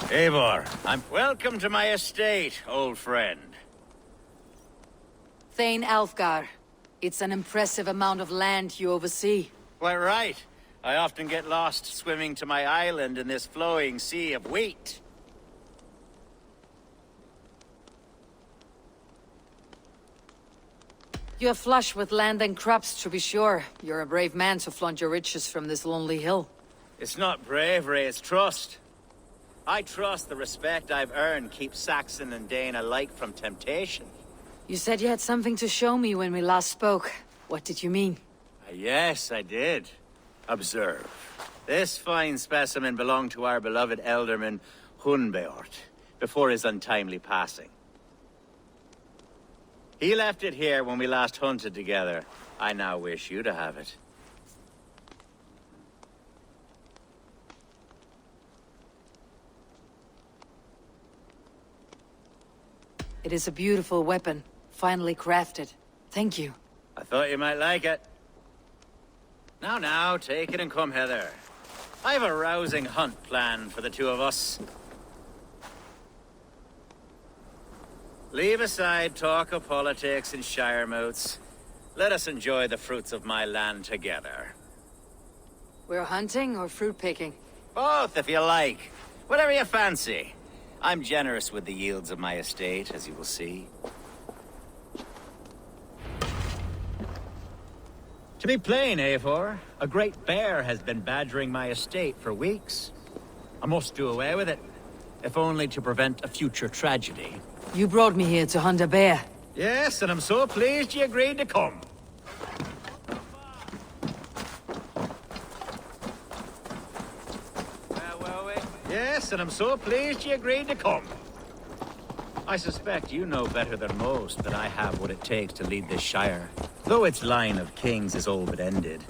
Eivor, I'm welcome to my estate, old friend. Thane Alfgar. It's an impressive amount of land you oversee. Quite right. I often get lost swimming to my island in this flowing sea of wheat. You're flush with land and crops, to be sure. You're a brave man to flaunt your riches from this lonely hill. It's not bravery, it's trust. I trust the respect I've earned keeps Saxon and Dane alike from temptation. You said you had something to show me when we last spoke. What did you mean? Yes, I did. Observe. This fine specimen belonged to our beloved elderman, Hunbeort, before his untimely passing. He left it here when we last hunted together. I now wish you to have it. It is a beautiful weapon, finely crafted. Thank you. I thought you might like it. Now, take it and come hither. I've a rousing hunt planned for the two of us. Leave aside talk of politics and shire moats. Let us enjoy the fruits of my land together. We're hunting or fruit picking? Both, if you like. Whatever you fancy. I'm generous with the yields of my estate, as you will see. To be plain, Eivor, a great bear has been badgering my estate for weeks. I must do away with it, if only to prevent a future tragedy. You brought me here to hunt a bear. Yes, and I'm so pleased you agreed to come. Yes, and I'm so pleased you agreed to come. I suspect you know better than most that I have what it takes to lead this shire. Though its line of kings is all but ended,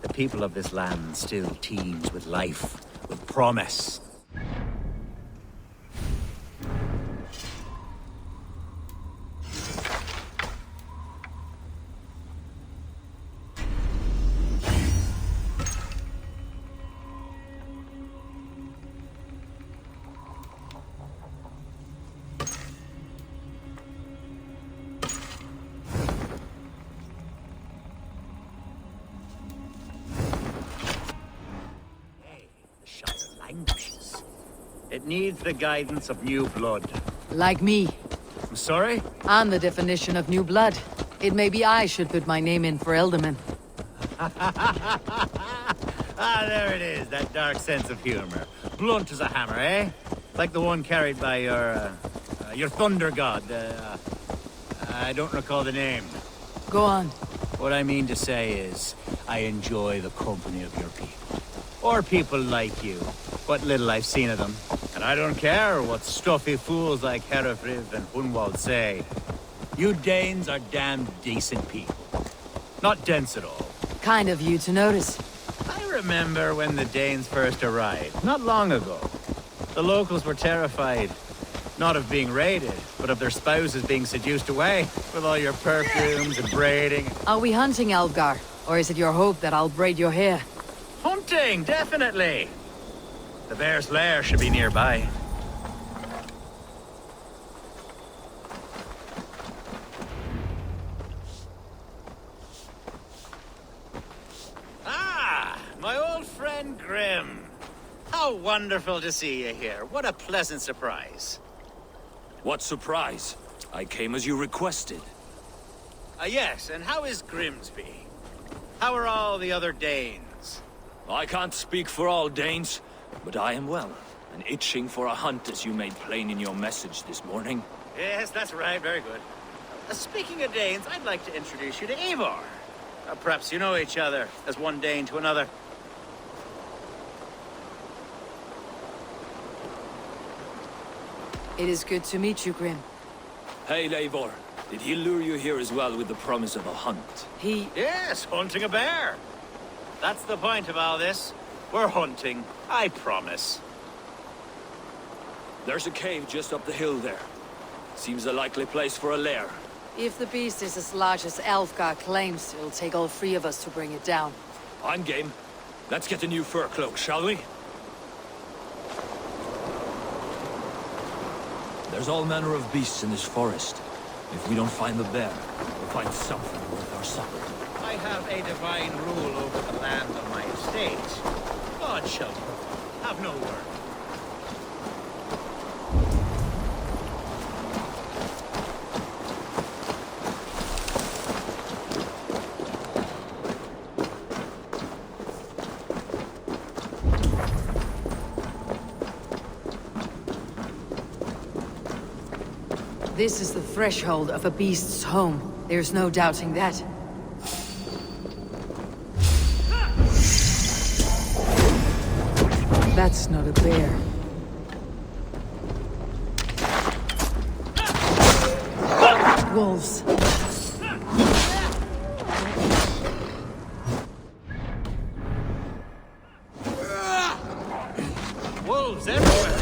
the people of this land still teems with life, with promise. It needs the guidance of new blood. Like me. I'm sorry? I'm the definition of new blood. It may be I should put my name in for Elderman. Ah, there it is, that dark sense of humor. Blunt as a hammer, eh? Like the one carried by your thunder god. I don't recall the name. Go on. What I mean to say is, I enjoy the company of your people. Or people like you. What little I've seen of them. And I don't care what stuffy fools like Herefriv and Hunwald say. You Danes are damn decent people. Not dense at all. Kind of you to notice. I remember when the Danes first arrived, not long ago. The locals were terrified. Not of being raided, but of their spouses being seduced away. With all your perfumes and braiding. Are we hunting, Alfgar? Or is it your hope that I'll braid your hair? Hunting, definitely! The bear's lair should be nearby. Ah, my old friend Grim. How wonderful to see you here. What a pleasant surprise. What surprise? I came as you requested. Yes, and how is Grimsby? How are all the other Danes? I can't speak for all Danes, but I am well, and itching for a hunt as you made plain in your message this morning. Yes, that's right, very good. Speaking of Danes, I'd like to introduce you to Eivor. Perhaps you know each other, as one Dane to another. It is good to meet you, Grim. Hey, Eivor. Did he lure you here as well with the promise of a hunt? He... Yes, hunting a bear. That's the point of all this. We're hunting, I promise. There's a cave just up the hill there. Seems a likely place for a lair. If the beast is as large as Alfgar claims, it'll take all three of us to bring it down. I'm game. Let's get a new fur cloak, shall we? There's all manner of beasts in this forest. If we don't find the bear, we'll find something worth our supper. I have a divine rule over the land of my estate. God shall have no word. This is the threshold of a beast's home. There's no doubting that. That's not a bear. Wolves. Wolves everywhere.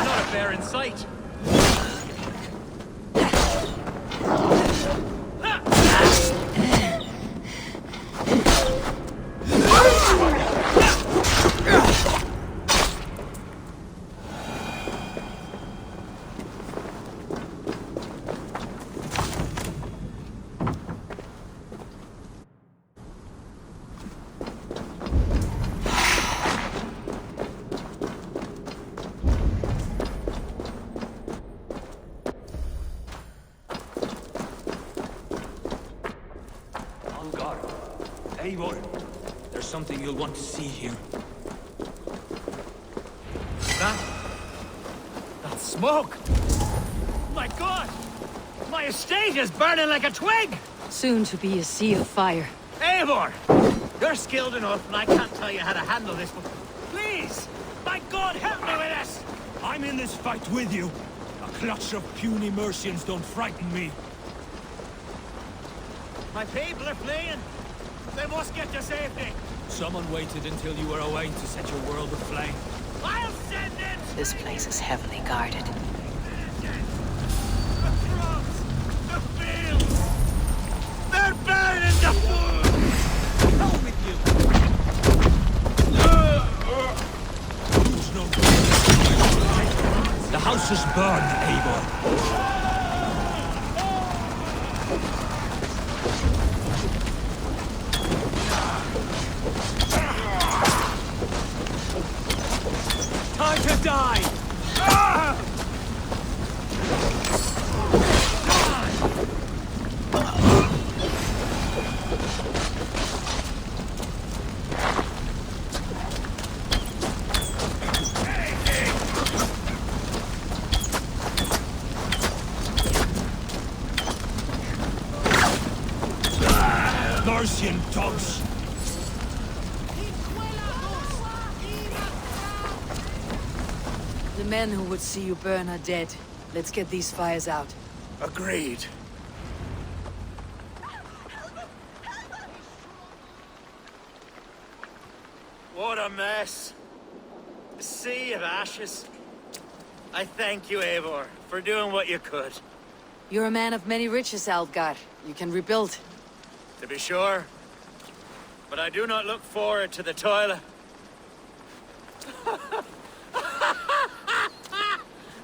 Not a bear in sight. Eivor, there's something you'll want to see here. That smoke! My God! My estate is burning like a twig! Soon to be a sea of fire. Eivor! You're skilled enough, and I can't tell you how to handle this, but please! My God, help me with this! I'm in this fight with you. A clutch of puny Mercians don't frighten me. My people are fleeing. They must get to safety. Someone waited until you were away to set your world aflame. I'll send it! This place is heavily guarded. The crops, the fields, they're burning the food! Hell with you! Lose no time. The house is burned, Eivor. Time to die! Mercian dogs! The men who would see you burn are dead. Let's get these fires out. Agreed. What a mess. A sea of ashes. I thank you, Eivor, for doing what you could. You're a man of many riches, Algar. You can rebuild. To be sure. But I do not look forward to the toilet.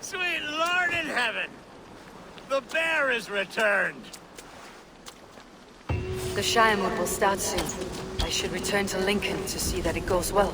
Sweet Lord in heaven! The bear is returned! The Shiremood will start soon. I should return to Lincoln to see that it goes well.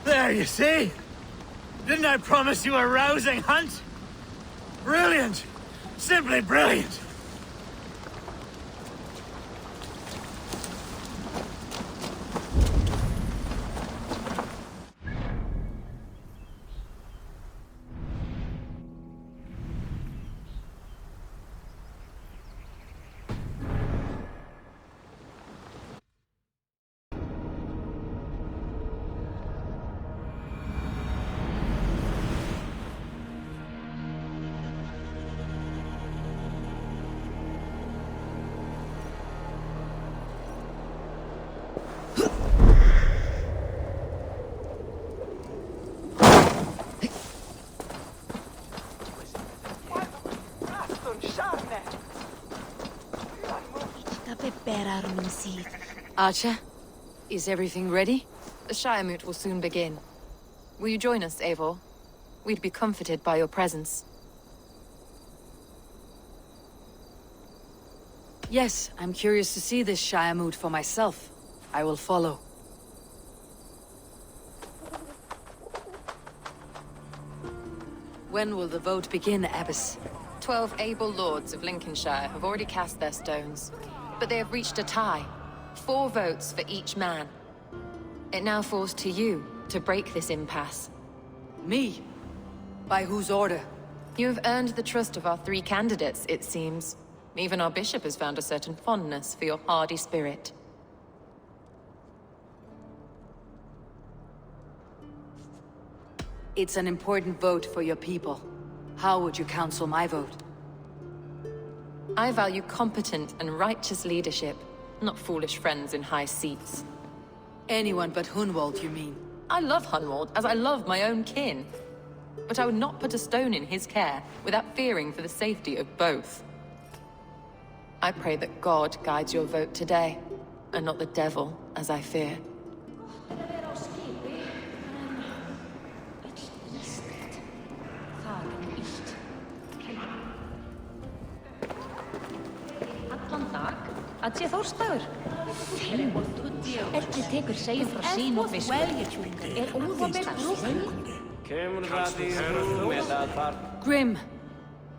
There, you see? Didn't I promise you a rousing hunt? Brilliant! Simply brilliant! Archer, is everything ready? The Shire Moot will soon begin. Will you join us, Eivor? We'd be comforted by your presence. Yes, I'm curious to see this Shire Moot for myself. I will follow. When will the vote begin, Abbess? 12 able lords of Lincolnshire have already cast their stones, but they have reached a tie. 4 votes for each man. It now falls to you to break this impasse. Me? By whose order? You have earned the trust of our 3 candidates, it seems. Even our bishop has found a certain fondness for your hardy spirit. It's an important vote for your people. How would you counsel my vote? I value competent and righteous leadership, not foolish friends in high seats. Anyone but Hunwald, you mean? I love Hunwald as I love my own kin. But I would not put a stone in his care without fearing for the safety of both. I pray that God guides your vote today, and not the devil, as I fear. Að sé Þórstagur. Ekki tekur segja frá sín og visku. Grim,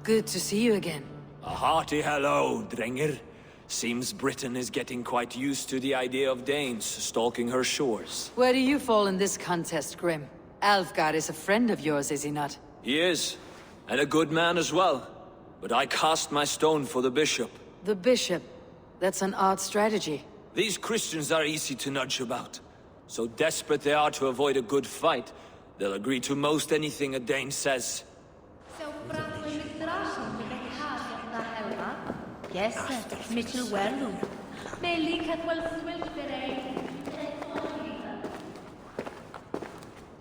good to see you again. A hearty hello, Drenger. Seems Britain is getting quite used to the idea of Danes stalking her shores. Where do you fall in this contest, Grim? Alfgar is a friend of yours, is he not? He is, and a good man as well. But I cast my stone for the bishop. The bishop? That's an odd strategy. These Christians are easy to nudge about. So desperate they are to avoid a good fight, they'll agree to most anything a Dane says. Yes, Mitchell Werlu.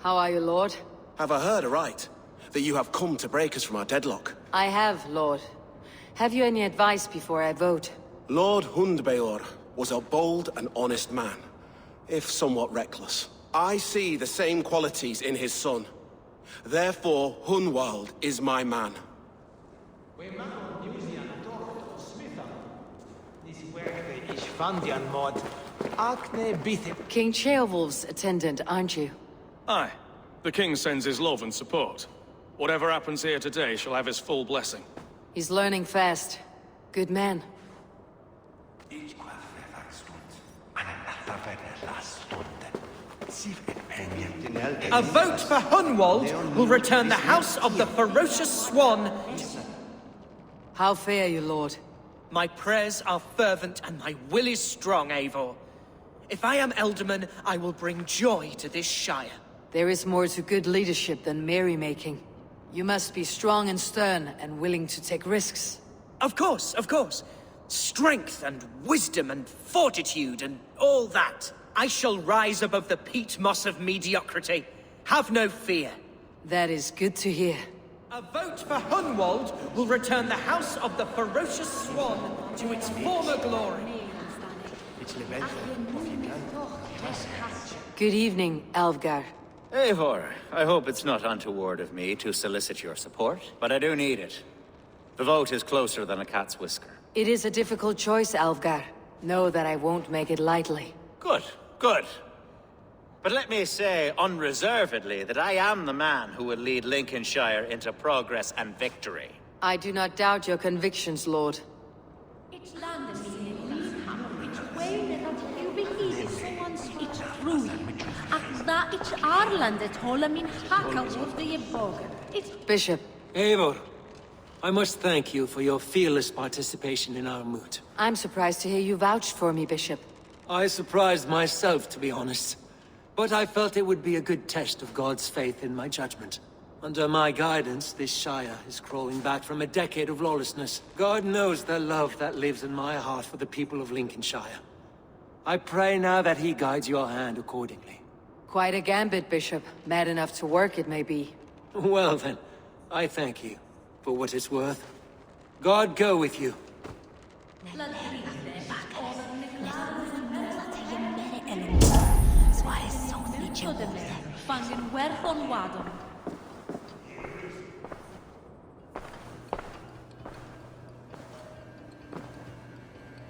How are you, Lord? Have I heard aright? That you have come to break us from our deadlock? I have, Lord. Have you any advice before I vote? Lord Hundbeor was a bold and honest man, if somewhat reckless. I see the same qualities in his son. Therefore, Hunwald is my man. King Ceolwulf's attendant, aren't you? Aye. The king sends his love and support. Whatever happens here today shall have his full blessing. He's learning fast. Good man. A vote for Hunwald will return the House of the Ferocious Swan. How fare you, Lord? My prayers are fervent and my will is strong, Eivor. If I am Elderman, I will bring joy to this Shire. There is more to good leadership than merrymaking. You must be strong and stern and willing to take risks. Of course, of course. Strength and wisdom and fortitude and all that. I shall rise above the peat moss of mediocrity. Have no fear. That is good to hear. A vote for Hunwald will return the House of the Ferocious Swan to its former glory. Good evening, Alfgar. Eivor, I hope it's not untoward of me to solicit your support, but I do need it. The vote is closer than a cat's whisker. It is a difficult choice, Alfgar. Know that I won't make it lightly. Good, good. But let me say unreservedly that I am the man who will lead Lincolnshire into progress and victory. I do not doubt your convictions, Lord. Bishop. Eivor, I must thank you for your fearless participation in our moot. I'm surprised to hear you vouch for me, Bishop. I surprised myself, to be honest. But I felt it would be a good test of God's faith in my judgment. Under my guidance, this Shire is crawling back from a decade of lawlessness. God knows the love that lives in my heart for the people of Lincolnshire. I pray now that he guides your hand accordingly. Quite a gambit, Bishop. Mad enough to work, it may be. Well then, I thank you for what it's worth. God go with you. him. Fangen werthon wadon.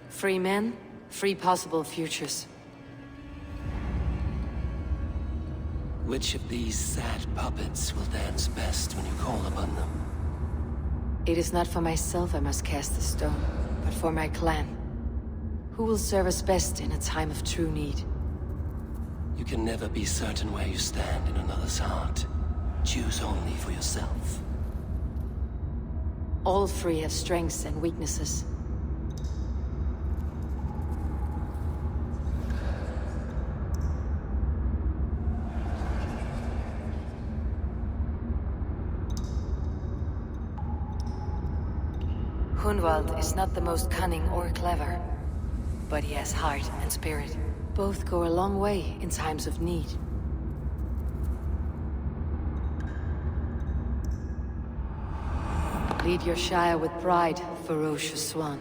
Free men, free possible futures. Which of these sad puppets will dance best when you call upon them? It is not for myself I must cast the stone, but for my clan. Who will serve us best in a time of true need? You can never be certain where you stand in another's heart. Choose only for yourself. All three have strengths and weaknesses. Hunwald is not the most cunning or clever, but he has heart and spirit. Both go a long way in times of need. Lead your Shire with pride, ferocious swan.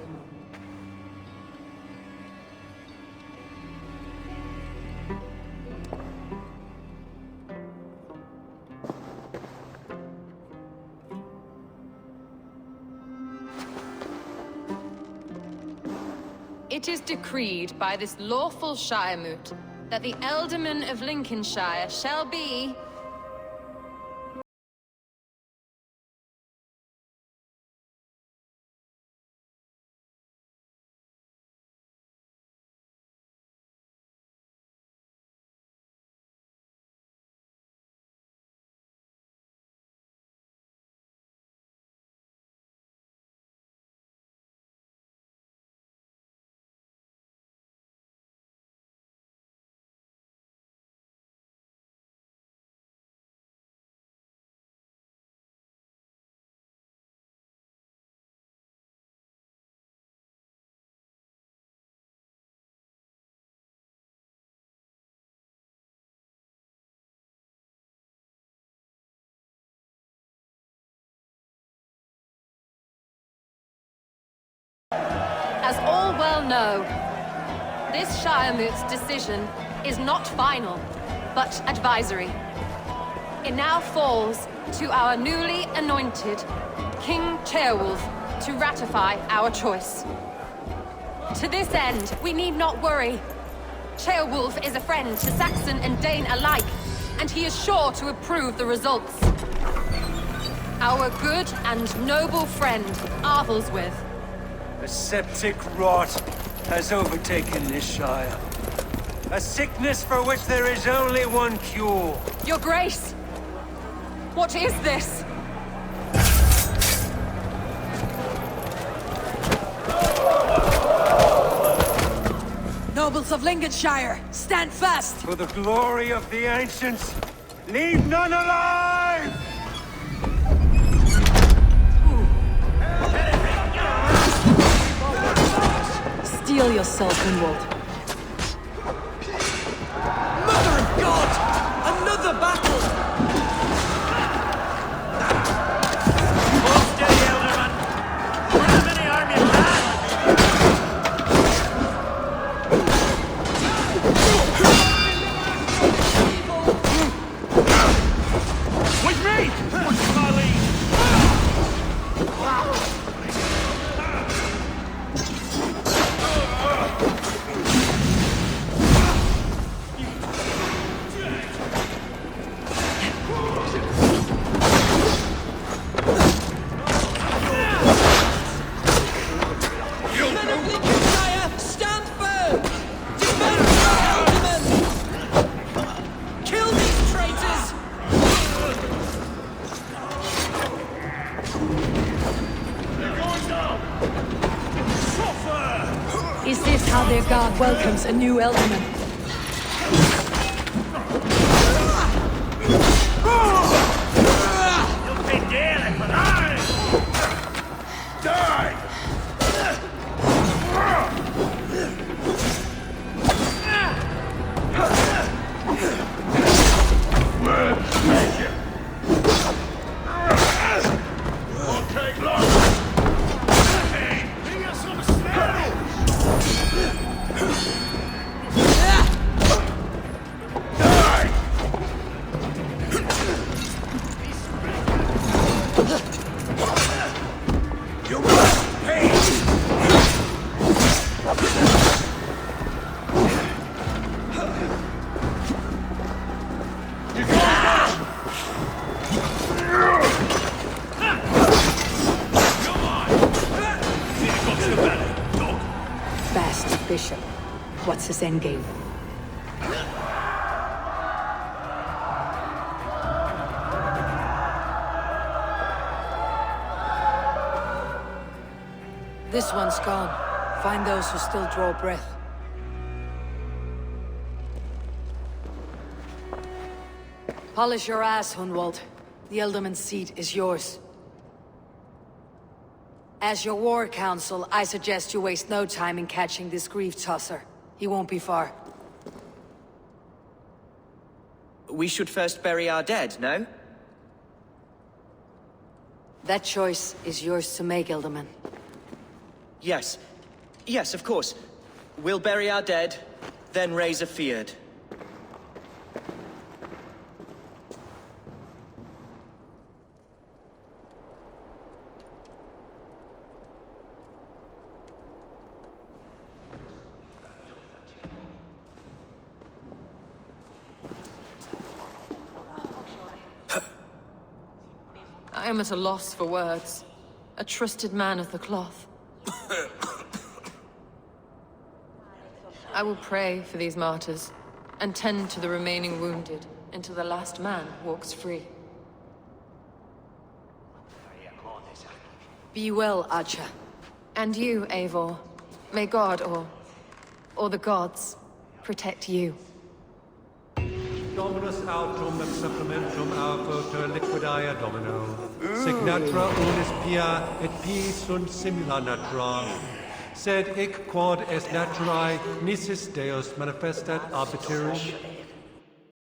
It is decreed by this lawful Shiremoot that the Ealdorman of Lincolnshire shall be... As all well know, this Shiremoot's decision is not final, but advisory. It now falls to our newly anointed King Ceolwulf to ratify our choice. To this end, we need not worry. Ceolwulf is a friend to Saxon and Dane alike, and he is sure to approve the results. Our good and noble friend, Arthelswith. A septic rot has overtaken this Shire. A sickness for which there is only one cure. Your Grace! What is this? Nobles of Lincolnshire, stand fast! For the glory of the ancients, leave none alive! Steel yourself, Hunwald. Mother of God! Another battle! Hold steady, Elderman. Bring as many army as that. With me! What's my lead? Is this how their god welcomes a new Ealdorman? You'll pay dearly for that! Die! Won't take long! Hey, bring us some snow! Die! bishop. What's his endgame? This one's gone. Find those who still draw breath. Polish your ass, Hunwald. The Ealdorman's seat is yours. As your war council, I suggest you waste no time in catching this grief tosser. He won't be far. We should first bury our dead, no? That choice is yours to make, Ealdorman. Yes. Yes, of course. We'll bury our dead, then raise a feard. I am at a loss for words. A trusted man of the cloth. I will pray for these martyrs, and tend to the remaining wounded, until the last man walks free. Be well, Archer. And you, Eivor. May God, or the gods, protect you. Dominus autum et supplementum alpha liquidae domino. Signatra unis pia et pi sunt simula natura. Sed hic quod est naturae nisis Deus manifestat arbitrum